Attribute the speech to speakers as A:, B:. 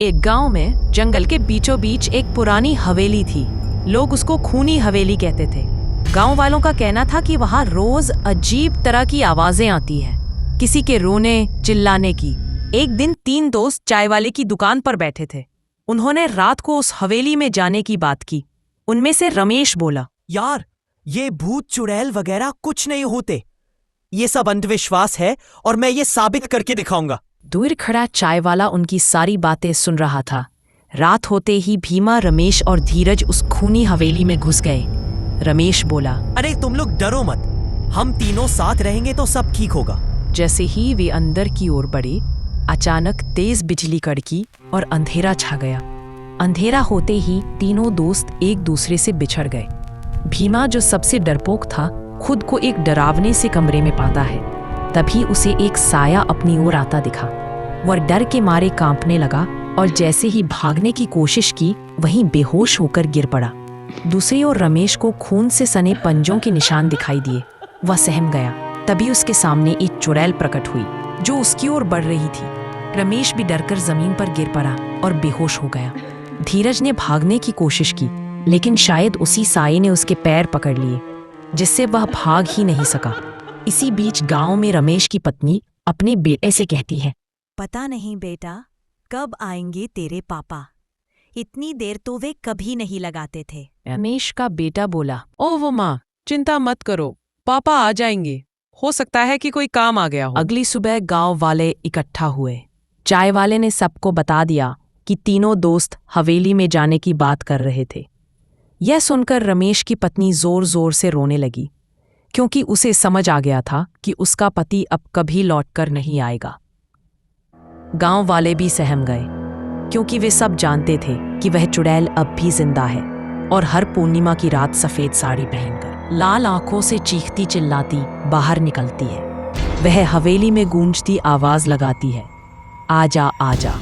A: एक गांव में जंगल के बीचों बीच एक पुरानी हवेली थी। लोग उसको खूनी हवेली कहते थे। गांव वालों का कहना था कि वहां रोज अजीब तरह की आवाजें आती हैं, किसी के रोने चिल्लाने की। एक दिन 3 दोस्त चाय वाले की दुकान पर बैठे थे। उन्होंने रात को उस हवेली में जाने की बात की। उनमें से रमेश बोला,
B: यार, ये भूत चुड़ैल वगैरह कुछ नहीं होते। ये सब अंधविश्वास है और मैं ये साबित करके दिखाऊंगा।
A: दूर खड़ा चाय वाला उनकी सारी बातें सुन रहा था। रात होते ही भीमा, रमेश और धीरज उस खूनी हवेली में घुस गए। रमेश बोला,
B: अरे तुम लोग डरो मत, हम तीनों साथ रहेंगे तो सब ठीक होगा।
A: जैसे ही वे अंदर की ओर बढ़े, अचानक तेज बिजली कड़की और अंधेरा छा गया। अंधेरा होते ही तीनों दोस्त एक दूसरे से बिछड़ गए। भीमा, जो सबसे डरपोक था, खुद को एक डरावने से कमरे में पाता है। तभी उसे एक साया अपनी ओर आता दिखा। वह डर के मारे कांपने लगा और जैसे ही भागने की कोशिश की, वहीं बेहोश होकर गिर पड़ा। दूसरी ओर रमेश को खून से सने पंजों के निशान दिखाई दिए। वह सहम गया। तभी उसके सामने एक चुड़ैल प्रकट हुई जो उसकी ओर बढ़ रही थी। रमेश भी डरकर जमीन पर गिर पड़ा और बेहोश हो गया। धीरज ने भागने की कोशिश की, लेकिन शायद उसी साये ने उसके पैर पकड़ लिए, जिससे वह भाग ही नहीं सका। इसी बीच गांव में रमेश की पत्नी अपने बेटे से कहती है,
C: पता नहीं बेटा, कब आएंगे तेरे पापा। इतनी देर तो वे कभी नहीं लगाते थे।
A: रमेश का बेटा बोला,
D: ओह वो माँ, चिंता मत करो, पापा आ जाएंगे। हो सकता है कि कोई काम आ गया हो।
A: अगली सुबह गांव वाले इकट्ठा हुए। चाय वाले ने सबको बता दिया कि तीनों दोस्त हवेली में जाने की बात कर रहे थे। यह सुनकर रमेश की पत्नी जोर जोर से रोने लगी, क्योंकि उसे समझ आ गया था कि उसका पति अब कभी लौटकर नहीं आएगा। गांव वाले भी सहम गए, क्योंकि वे सब जानते थे कि वह चुड़ैल अब भी जिंदा है और हर पूर्णिमा की रात सफेद साड़ी पहनकर लाल आंखों से चीखती चिल्लाती बाहर निकलती है। वह हवेली में गूंजती आवाज लगाती है, आजा आजा।